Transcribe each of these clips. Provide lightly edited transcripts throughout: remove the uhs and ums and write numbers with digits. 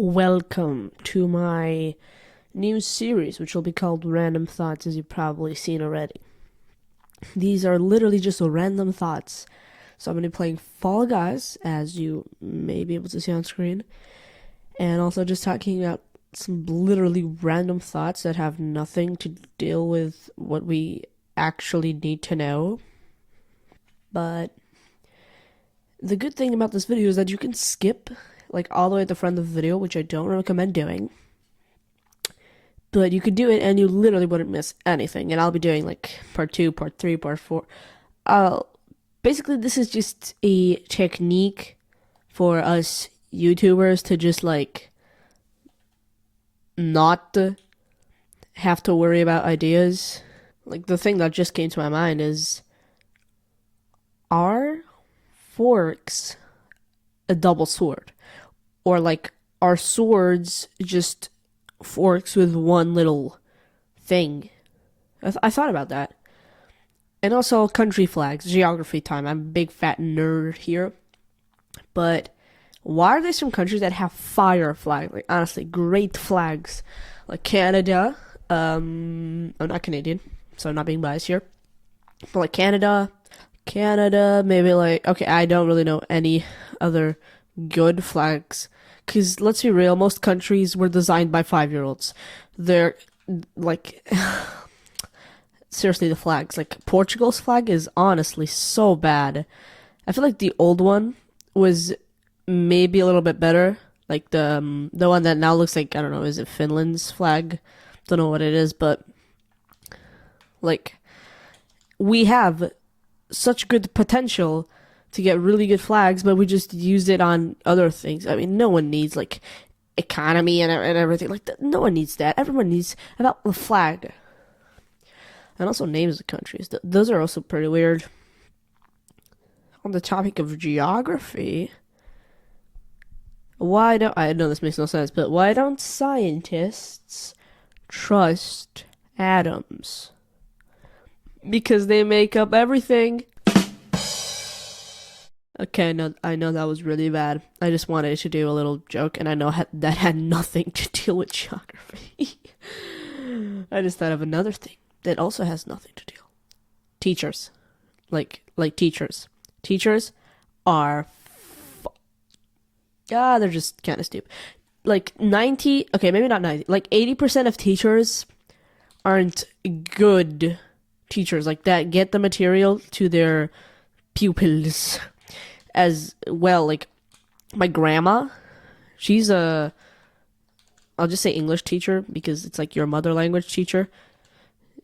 Welcome to my new series, which will be called Random Thoughts, as you've probably seen already. These are literally just random thoughts. So I'm going to be playing Fall Guys, as you may be able to see on screen, and also just talking about some literally random thoughts that have nothing to deal with what we actually need to know. But the good thing about this video is that you can skip like all the way at the front of the video, which I don't recommend doing. But you could do it and you literally wouldn't miss anything. And I'll be doing like part 2, part 3, part 4. Basically this is just a technique for us YouTubers to just like not have to worry about ideas. Like the thing that just came to my mind is, are forks a double sword? Or like, are swords just forks with one little thing? I thought about that. And also country flags, geography time. I'm a big fat nerd here. But why are there some countries that have fire flags? Like honestly, great flags. Like Canada. I'm not Canadian, so I'm not being biased here. But like Canada, maybe like, okay, I don't really know any other good flags, because let's be real, most countries were designed by 5-year-olds. They're like seriously, the flags, like Portugal's flag is honestly so bad. I feel like the old one was maybe a little bit better, like the one that now looks like, I don't know, is it Finland's flag? Don't know what it is, but like we have such good potential to get really good flags, but we just use it on other things. I mean, no one needs like economy and everything like that. No one needs that. Everyone needs about the flag, and also names of countries. Those are also pretty weird. On the topic of geography, why don't I know this makes no sense, but why don't scientists trust atoms? Because they make up everything. Okay, no, I know that was really bad. I just wanted to do a little joke, and I know that had nothing to deal with geography. I just thought of another thing that also has nothing to deal. Teachers. Like teachers. Teachers are they're just kind of stupid. Like 90, okay, maybe not 90, like 80% of teachers aren't good teachers like that get the material to their pupils as well. Like my grandma, she's I'll just say English teacher because it's like your mother language teacher,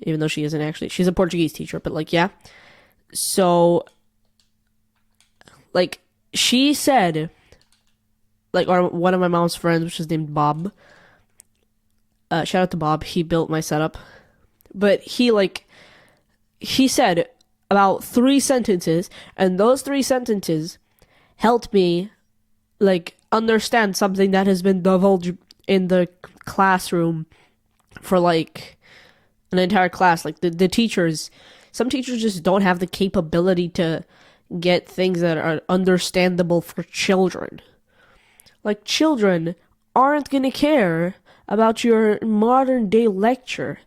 even though she isn't actually. She's a Portuguese teacher, but like, yeah. So like she said, like, or one of my mom's friends, which is named Bob, shout out to Bob, he built my setup, but he said about 3 sentences, and those 3 sentences helped me like understand something that has been divulged in the classroom for like an entire class. Like the teachers, some teachers just don't have the capability to get things that are understandable for children. Like children aren't gonna care about your modern day lecture.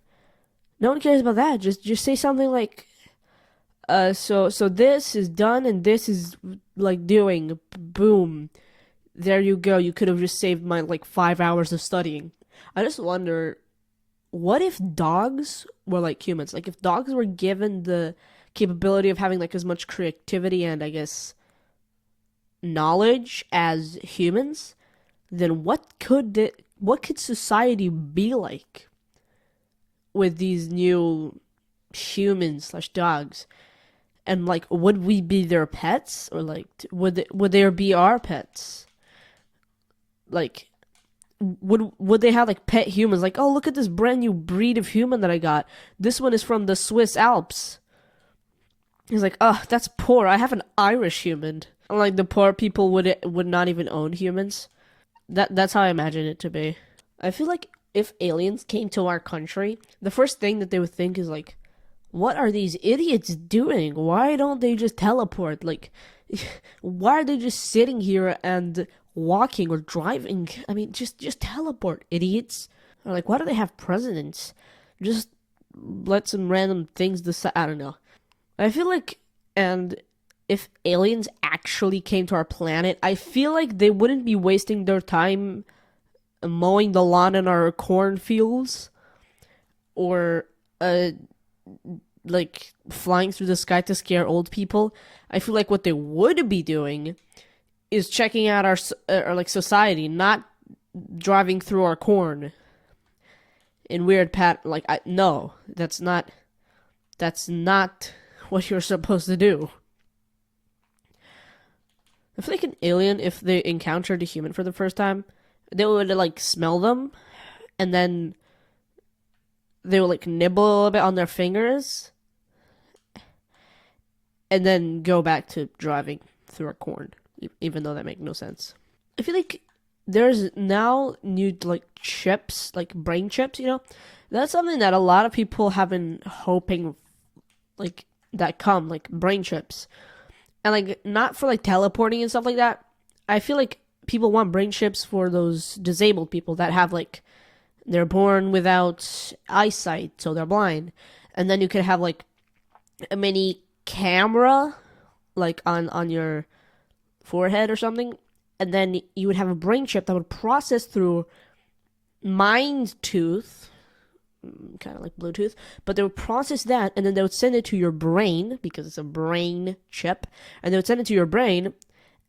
No one cares about that. Just say something like, so this is done and this is like doing. Boom. There you go. You could have just saved my like 5 hours of studying. I just wonder, what if dogs were like humans? Like if dogs were given the capability of having like as much creativity and I guess knowledge as humans, then what could society be like with these new humans / dogs? And like, would we be their pets, or like would there be our pets? Like, would they have like pet humans? Like, oh, look at this brand new breed of human that I got. This one is from the Swiss Alps. He's like, oh, that's poor. I have an Irish human. And like the poor people would not even own humans. That's how I imagine it to be. I feel like if aliens came to our country, the first thing that they would think is like, what are these idiots doing? Why don't they just teleport? Like, why are they just sitting here and walking or driving. I mean, just teleport, idiots. Or like, why do they have presidents? Just let some random things decide. I don't know. I feel like, and if aliens actually came to our planet, I feel like they wouldn't be wasting their time mowing the lawn in our cornfields, or like flying through the sky to scare old people. I feel like what they would be doing is checking out our like society, not driving through our corn in weird like no, that's not what you're supposed to do. I feel like an alien, if they encountered a human for the first time, they would like smell them, and then they would like nibble a little bit on their fingers, and then go back to driving through our corn, even though that makes no sense. I feel like there's now new like chips, like brain chips, you know? That's something that a lot of people have been hoping like that come, like brain chips. And like not for like teleporting and stuff like that. I feel like people want brain chips for those disabled people that have like they're born without eyesight, so they're blind. And then you could have like a mini camera like on your forehead or something, and then you would have a brain chip that would process through mind tooth, kind of like Bluetooth, but they would process that, and then they would send it to your brain, because it's a brain chip, and they would send it to your brain,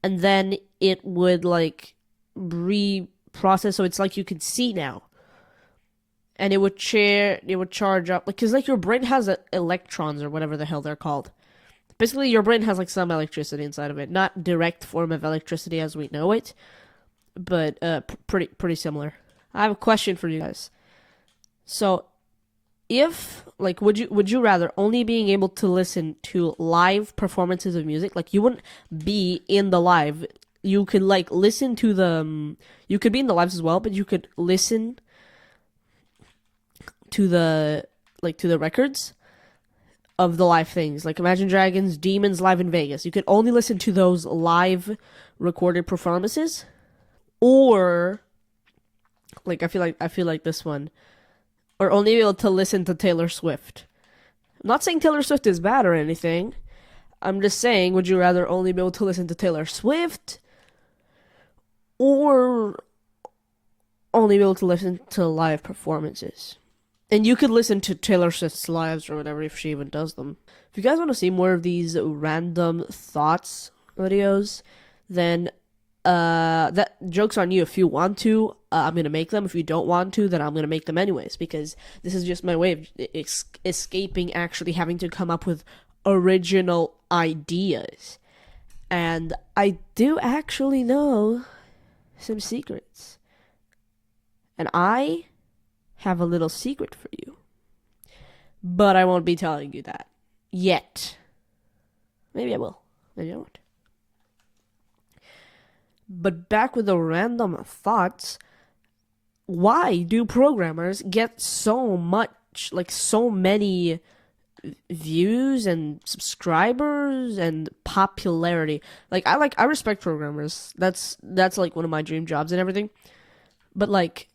and then it would like reprocess, so it's like you can see now, and it would charge up, like, because like your brain has electrons or whatever the hell they're called. Basically, your brain has like some electricity inside of it, not direct form of electricity as we know it, but pretty similar. I have a question for you guys. So, if like, would you rather only being able to listen to live performances of music? Like, you wouldn't be in the live. You could like listen to the. You could be in the lives as well, but you could listen to the records of the live things, like Imagine Dragons, Demons live in Vegas. You could only listen to those live recorded performances, or like I feel like this one, or only be able to listen to Taylor Swift. I'm not saying Taylor Swift is bad or anything. I'm just saying, would you rather only be able to listen to Taylor Swift, or only be able to listen to live performances? And you could listen to Taylor Swift's lives or whatever if she even does them. If you guys want to see more of these random thoughts videos, then that joke's on you. If you want to, I'm going to make them. If you don't want to, then I'm going to make them anyways, because this is just my way of escaping actually having to come up with original ideas. And I do actually know some secrets. And I have a little secret for you, but I won't be telling you that yet. Maybe I will, maybe I won't. But back with the random thoughts, why do programmers get so much, like so many views and subscribers and popularity? I respect programmers. That's like one of my dream jobs and everything. But like,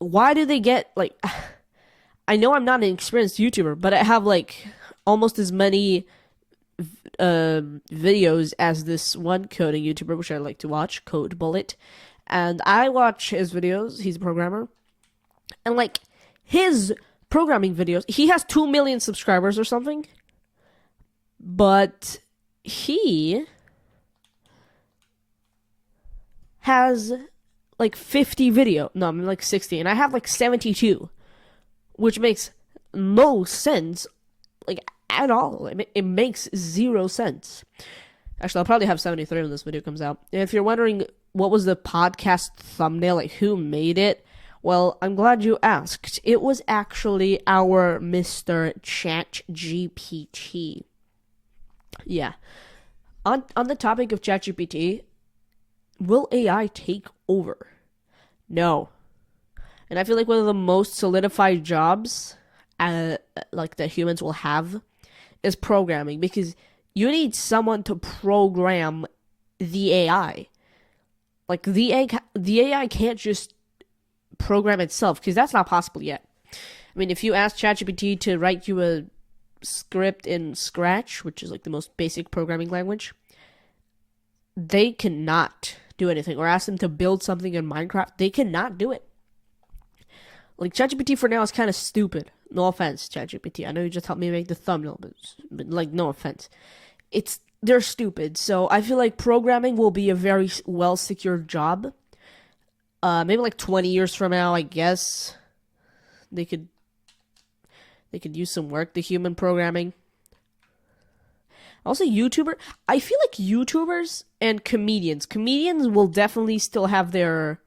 why do they get, like, I know I'm not an experienced YouTuber, but I have, like, almost as many videos as this one coding YouTuber, which I like to watch, Code Bullet. And I watch his videos. He's a programmer. And, like, his programming videos, he has 2 million subscribers or something. But he has like 50 video. No, I'm like 60, and I have like 72, which makes no sense, like at all. It makes 0 sense. Actually, I'll probably have 73 when this video comes out. And if you're wondering what was the podcast thumbnail, like who made it, well, I'm glad you asked. It was actually our Mr. ChatGPT. Yeah. On the topic of ChatGPT, will AI take over? No. And I feel like one of the most solidified jobs like that humans will have is programming, because you need someone to program the AI. Like the AI can't just program itself, because that's not possible yet. I mean, if you ask ChatGPT to write you a script in Scratch, which is like the most basic programming language, they cannot do anything. Or ask them to build something in Minecraft, they cannot do it. Like, ChatGPT for now is kind of stupid. No offense, ChatGPT. I know you just helped me make the thumbnail, but like, no offense. They're stupid. So I feel like programming will be a very well secured job. Maybe like 20 years from now, I guess they could use some work, the human programming. Also, I feel like YouTubers and comedians will definitely still have their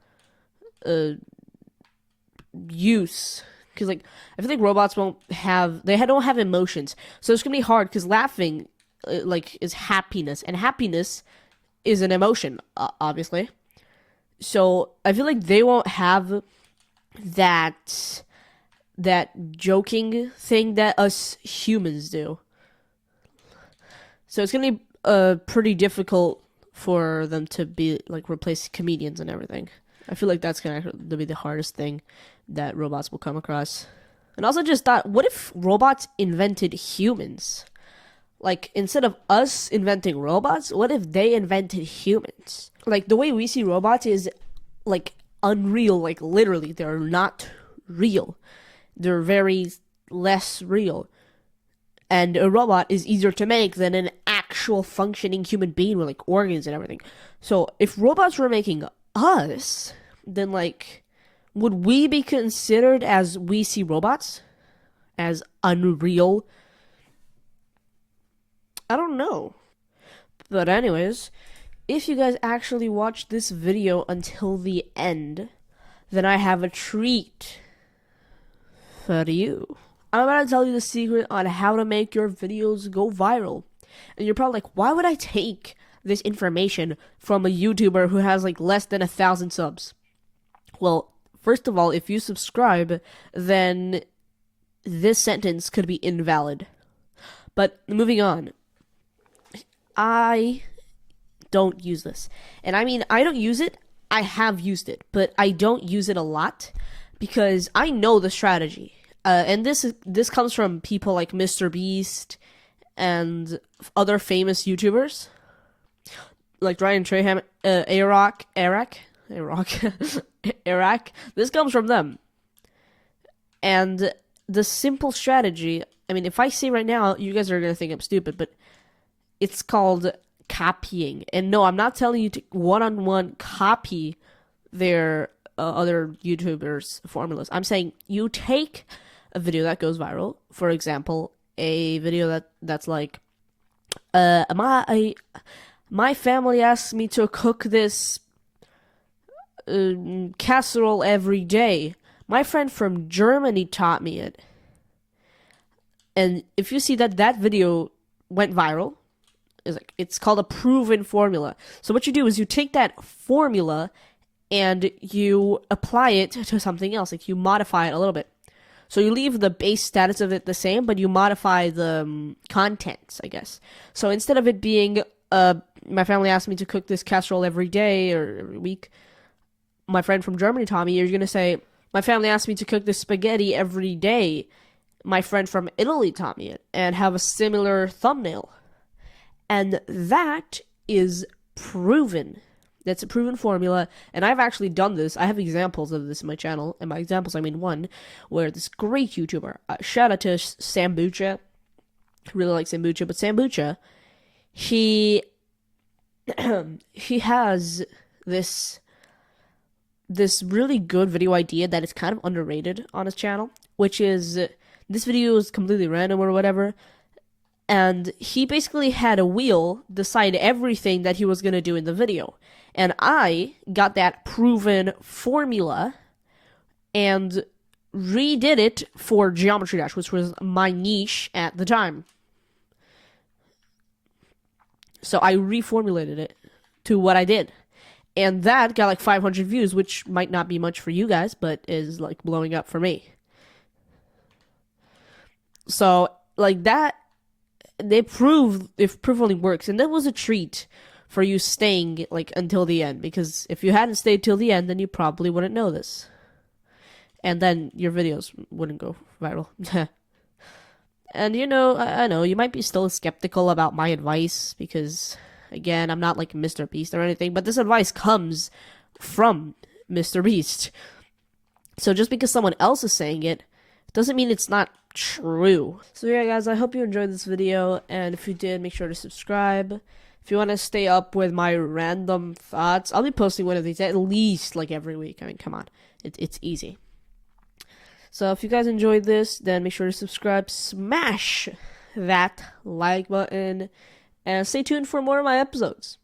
use, because like I feel like robots don't have emotions, so it's gonna be hard, because laughing like is happiness, and happiness is an emotion, obviously. So I feel like they won't have that joking thing that us humans do. So it's gonna be pretty difficult for them to be like replace comedians and everything. I feel like that's gonna be the hardest thing that robots will come across. And also just thought, what if robots invented humans? Like, instead of us inventing robots, what if they invented humans? Like, the way we see robots is like unreal. Like, literally, they're not real. They're very less real. And a robot is easier to make than an actual functioning human being with like organs and everything. So if robots were making us, then like, would we be considered as we see robots? As unreal? I don't know. But anyways, if you guys actually watched this video until the end, then I have a treat for you. I'm about to tell you the secret on how to make your videos go viral. And you're probably like, why would I take this information from a YouTuber who has like less than 1,000 subs? Well, first of all, if you subscribe, then this sentence could be invalid. But moving on, I don't use this. And I mean, I don't use it. I have used it, but I don't use it a lot because I know the strategy. And this comes from people like Mr. Beast and other famous YouTubers like Ryan Traham, Iraq. This comes from them. And the simple strategy, I mean, if I say right now, you guys are gonna think I'm stupid, but it's called copying. And no, I'm not telling you to one-on-one copy their other YouTubers' formulas. I'm saying you take a video that goes viral, for example, a video that's like, my family asked me to cook this casserole every day. My friend from Germany taught me it. And if you see that video went viral, it's called a proven formula. So what you do is you take that formula and you apply it to something else. Like, you modify it a little bit. So you leave the base status of it the same, but you modify the contents, I guess. So instead of it being, my family asked me to cook this casserole every day or every week, my friend from Germany taught me, you're going to say, my family asked me to cook this spaghetti every day, my friend from Italy taught me it, and have a similar thumbnail. And that is proven. That's a proven formula, and I've actually done this. I have examples of this in my channel, and by examples I mean one, where this great YouTuber, shout out to Sambucha, really like Sambucha, but Sambucha, he has this really good video idea that is kind of underrated on his channel, which is, this video is completely random or whatever, and he basically had a wheel decide everything that he was going to do in the video. And I got that proven formula and redid it for Geometry Dash, which was my niche at the time. So I reformulated it to what I did. And that got like 500 views, which might not be much for you guys, but is like blowing up for me. So like that, they prove if proof only works. And that was a treat for you staying like until the end, because if you hadn't stayed till the end, then you probably wouldn't know this. And then your videos wouldn't go viral. And I know you might be still skeptical about my advice because, again, I'm not like Mr. Beast or anything, but this advice comes from Mr. Beast. So just because someone else is saying it doesn't mean it's not true. So yeah, guys, I hope you enjoyed this video, and if you did, make sure to subscribe. If you want to stay up with my random thoughts, I'll be posting one of these at least like every week. I mean, come on, it's easy. So if you guys enjoyed this, then make sure to subscribe, smash that like button, and stay tuned for more of my episodes.